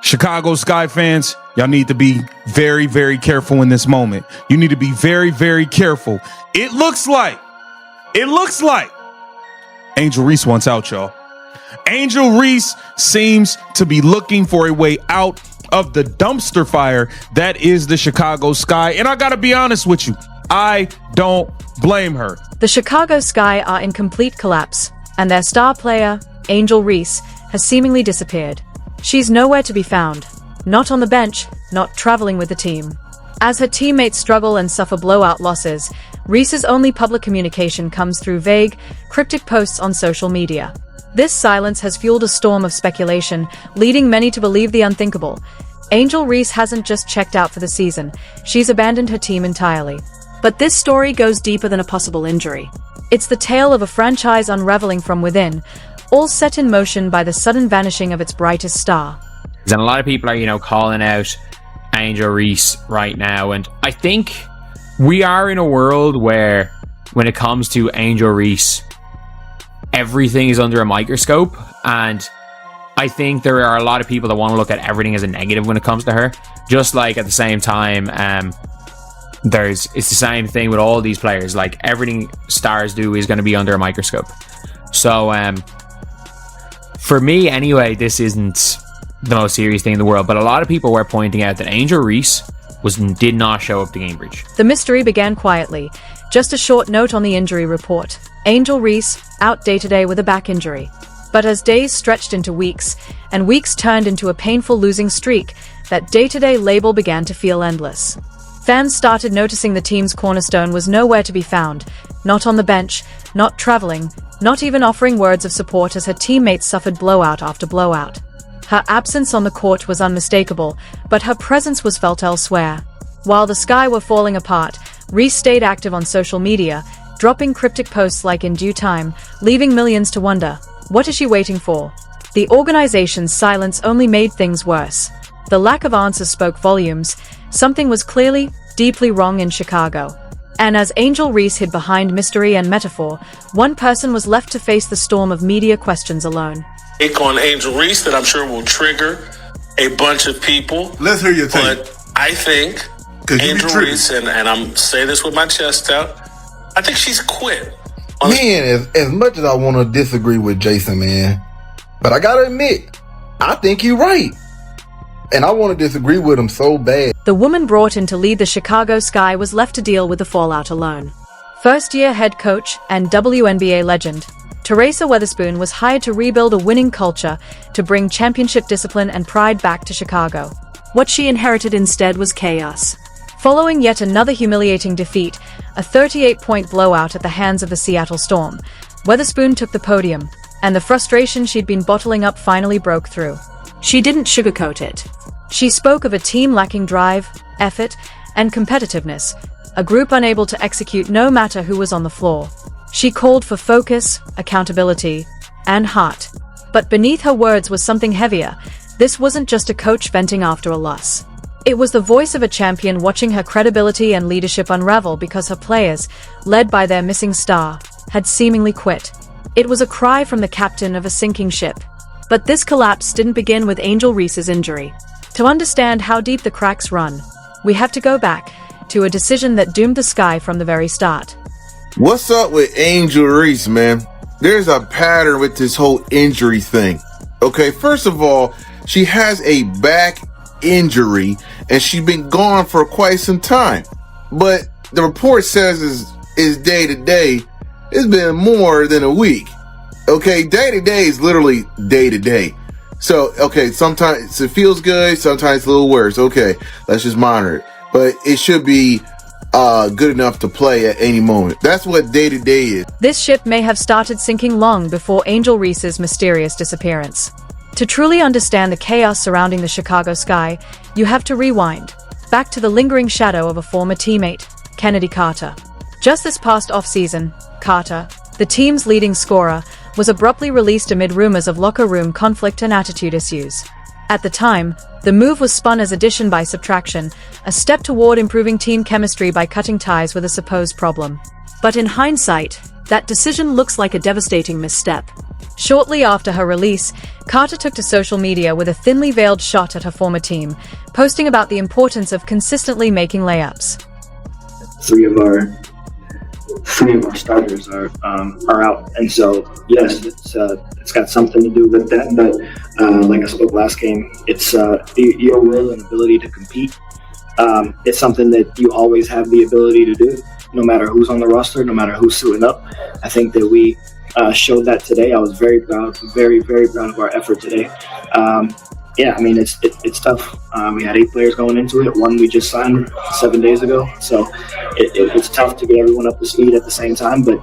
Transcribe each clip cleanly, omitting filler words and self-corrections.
Chicago Sky fans, y'all need to be very, very careful in this moment. You need to be very, very careful. It looks like Angel Reese wants out, y'all. Angel Reese seems to be looking for a way out of the dumpster fire that is the Chicago Sky. And I gotta be honest with you, I don't blame her. The Chicago Sky are in complete collapse, and their star player, Angel Reese, has seemingly disappeared. She's nowhere to be found. Not on the bench, not traveling with the team. As her teammates struggle and suffer blowout losses, Reese's only public communication comes through vague, cryptic posts on social media. This silence has fueled a storm of speculation, leading many to believe the unthinkable. Angel Reese hasn't just checked out for the season, she's abandoned her team entirely. But this story goes deeper than a possible injury. It's the tale of a franchise unraveling from within, all set in motion by the sudden vanishing of its brightest star. And a lot of people are, calling out Angel Reese right now. And I think we are in a world where, when it comes to Angel Reese, everything is under a microscope. And I think there are a lot of people that want to look at everything as a negative when it comes to her. Just like at the same time, it's the same thing with all these players. Like, everything stars do is going to be under a microscope. So, for me, anyway, this isn't the most serious thing in the world, but a lot of people were pointing out that Angel Reese did not show up to Cambridge. The mystery began quietly. Just a short note on the injury report. Angel Reese, out day-to-day with a back injury. But as days stretched into weeks, and weeks turned into a painful losing streak, that day-to-day label began to feel endless. Fans started noticing the team's cornerstone was nowhere to be found. Not on the bench, not traveling, not even offering words of support as her teammates suffered blowout after blowout. Her absence on the court was unmistakable, but her presence was felt elsewhere. While the Sky were falling apart, Reese stayed active on social media, dropping cryptic posts like "in due time," leaving millions to wonder, what is she waiting for? The organization's silence only made things worse. The lack of answers spoke volumes. Something was clearly, deeply wrong in Chicago. And as Angel Reese hid behind mystery and metaphor, one person was left to face the storm of media questions alone. Take on Angel Reese that I'm sure will trigger a bunch of people. Let's hear your take. But I think Angel Reese, and I'm saying this with my chest out, I think she's quit. Man, as much as I want to disagree with Jason, man, but I gotta admit, I think you're right. And I want to disagree with him so bad. The woman brought in to lead the Chicago Sky was left to deal with the fallout alone. First-year head coach and WNBA legend, Teresa Weatherspoon was hired to rebuild a winning culture, to bring championship discipline and pride back to Chicago. What she inherited instead was chaos. Following yet another humiliating defeat, a 38-point blowout at the hands of the Seattle Storm, Weatherspoon took the podium, and the frustration she'd been bottling up finally broke through. She didn't sugarcoat it. She spoke of a team lacking drive, effort, and competitiveness, a group unable to execute no matter who was on the floor. She called for focus, accountability, and heart. But beneath her words was something heavier. This wasn't just a coach venting after a loss. It was the voice of a champion watching her credibility and leadership unravel because her players, led by their missing star, had seemingly quit. It was a cry from the captain of a sinking ship. But this collapse didn't begin with Angel Reese's injury. To understand how deep the cracks run, we have to go back to a decision that doomed the Sky from the very start. What's up with Angel Reese, man? There's a pattern with this whole injury thing. Okay, first of all, she has a back injury and she's been gone for quite some time. But the report says is day to day. It's been more than a week. Okay, day to day is literally day to day. So, okay, sometimes it feels good, sometimes it's a little worse. Okay, let's just monitor it. But it should be good enough to play at any moment. That's what day to day is. This ship may have started sinking long before Angel Reese's mysterious disappearance. To truly understand the chaos surrounding the Chicago Sky, you have to rewind back to the lingering shadow of a former teammate, Kennedy Carter. Just this past offseason, Carter, the team's leading scorer, was abruptly released amid rumors of locker room conflict and attitude issues. At the time, the move was spun as addition by subtraction, a step toward improving team chemistry by cutting ties with a supposed problem. But in hindsight, that decision looks like a devastating misstep. Shortly after her release, Carter took to social media with a thinly veiled shot at her former team, posting about the importance of consistently making layups. Three of our starters are out, and so yes, it's got something to do with that. But like I spoke last game, it's your will and ability to compete. It's something that you always have the ability to do, no matter who's on the roster, no matter who's suiting up. I think that we showed that today. I was very proud, very, very proud of our effort today. Yeah, I mean, it's tough. We had 8 players going into it. One we just signed 7 days ago. So it's tough to get everyone up to speed at the same time. But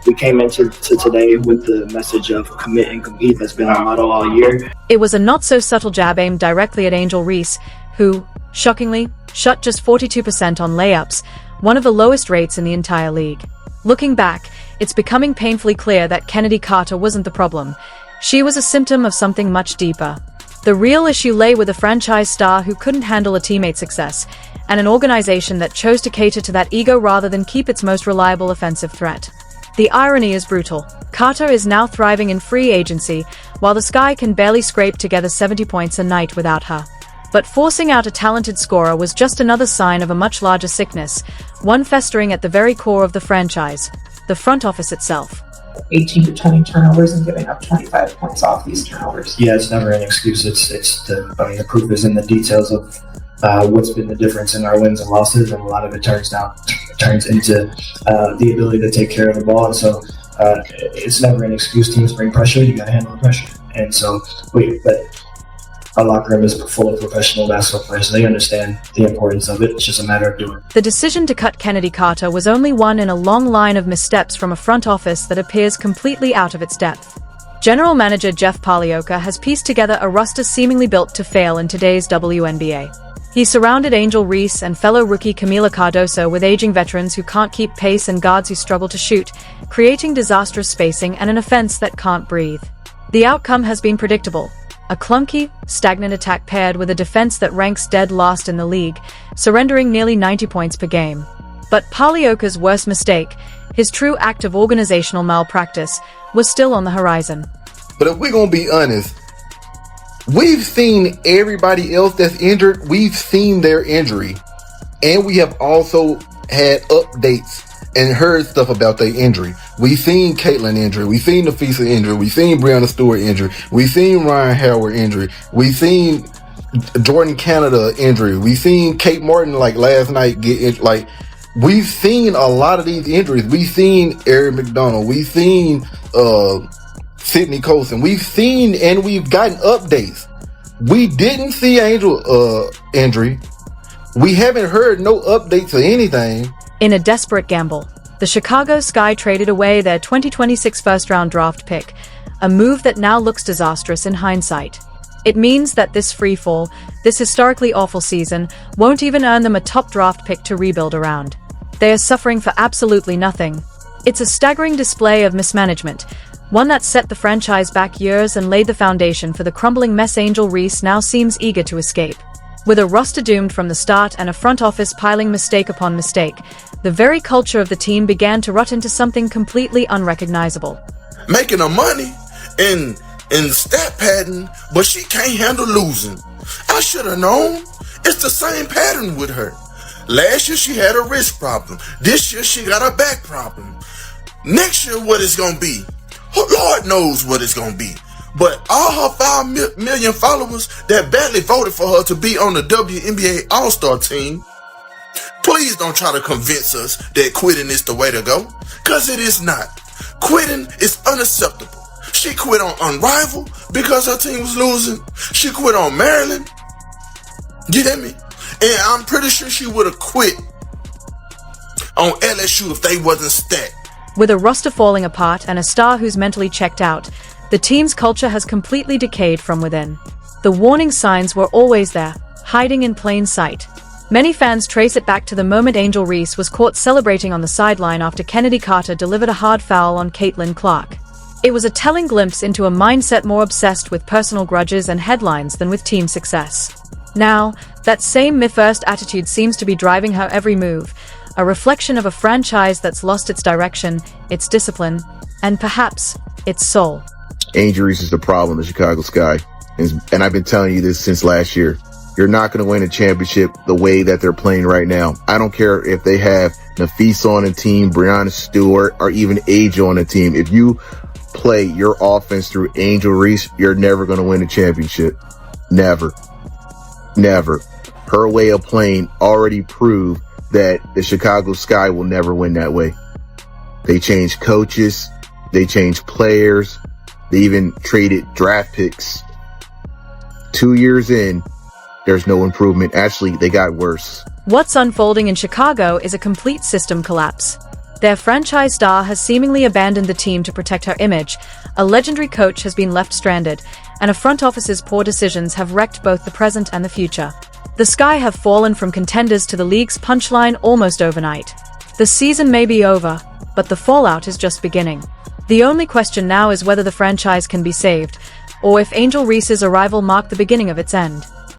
we came into today with the message of commit and compete. That's been our motto all year. It was a not-so-subtle jab aimed directly at Angel Reese, who, shockingly, shot just 42% on layups, one of the lowest rates in the entire league. Looking back, it's becoming painfully clear that Kennedy Carter wasn't the problem. She was a symptom of something much deeper. The real issue lay with a franchise star who couldn't handle a teammate's success, and an organization that chose to cater to that ego rather than keep its most reliable offensive threat. The irony is brutal. Carter is now thriving in free agency, while the Sky can barely scrape together 70 points a night without her. But forcing out a talented scorer was just another sign of a much larger sickness, one festering at the very core of the franchise, the front office itself. 18 to 20 turnovers and giving up 25 points off these turnovers. Yeah, it's never an excuse. The proof is in the details of what's been the difference in our wins and losses, and a lot of it turns into the ability to take care of the ball. And so it's never an excuse. Teams bring pressure. You got to handle the pressure. And so but our locker room is full of professional basketball players, so they understand the importance of it. It's just a matter of doing it. The decision to cut Kennedy Carter was only one in a long line of missteps from a front office that appears completely out of its depth. General Manager Jeff Pagliocca has pieced together a roster seemingly built to fail in today's WNBA. He surrounded Angel Reese and fellow rookie Camila Cardoso with aging veterans who can't keep pace and guards who struggle to shoot, creating disastrous spacing and an offense that can't breathe. The outcome has been predictable. A clunky, stagnant attack paired with a defense that ranks dead last in the league, surrendering nearly 90 points per game. But Pagliocca's worst mistake, his true act of organizational malpractice, was still on the horizon. But if we're going to be honest, we've seen everybody else that's injured, we've seen their injury. And we have also had updates and heard stuff about their injury. We've seen Caitlyn injury. We've seen Nafisa injury. We've seen Breonna Stewart injury. We've seen Ryan Howard injury. We've seen Jordan Canada injury. We've seen Kate Martin like last night get injured. Like, we've seen a lot of these injuries. We've seen Eric McDonald. We've seen Sydney Colson. We've seen and we've gotten updates. We didn't see Angel injury. We haven't heard no updates or anything. In a desperate gamble, the Chicago Sky traded away their 2026 first-round draft pick, a move that now looks disastrous in hindsight. It means that this freefall, this historically awful season, won't even earn them a top draft pick to rebuild around. They are suffering for absolutely nothing. It's a staggering display of mismanagement, one that set the franchise back years and laid the foundation for the crumbling mess Angel Reese now seems eager to escape. With a roster doomed from the start and a front office piling mistake upon mistake, the very culture of the team began to rot into something completely unrecognizable. Making her money in stat padding, but she can't handle losing. I should have known. It's the same pattern with her. Last year she had a wrist problem. This year she got a back problem. Next year what it's gonna be? Lord knows what it's gonna be. But all her 5 million followers that badly voted for her to be on the WNBA All-Star team, please don't try to convince us that quitting is the way to go, because it is not. Quitting is unacceptable. She quit on Unrivaled because her team was losing. She quit on Maryland. You hear me? And I'm pretty sure she would have quit on LSU if they wasn't stacked. With a roster falling apart and a star who's mentally checked out, the team's culture has completely decayed from within. The warning signs were always there, hiding in plain sight. Many fans trace it back to the moment Angel Reese was caught celebrating on the sideline after Kennedy Carter delivered a hard foul on Caitlin Clark. It was a telling glimpse into a mindset more obsessed with personal grudges and headlines than with team success. Now, that same me-first attitude seems to be driving her every move, a reflection of a franchise that's lost its direction, its discipline, and perhaps its soul. Angel Reese is the problem in the Chicago Sky. And I've been telling you this since last year. You're not going to win a championship the way that they're playing right now. I don't care if they have Nafisa on the team, Breonna Stewart, or even Angel on the team. If you play your offense through Angel Reese, you're never going to win a championship. Never. Never. Her way of playing already proved that the Chicago Sky will never win that way. They changed coaches. They changed players. They even traded draft picks. 2 years in, there's no improvement. Actually, they got worse. What's unfolding in Chicago is a complete system collapse. Their franchise star has seemingly abandoned the team to protect her image, a legendary coach has been left stranded, and a front office's poor decisions have wrecked both the present and the future. The Sky have fallen from contenders to the league's punchline almost overnight. The season may be over, but the fallout is just beginning. The only question now is whether the franchise can be saved, or if Angel Reese's arrival marked the beginning of its end.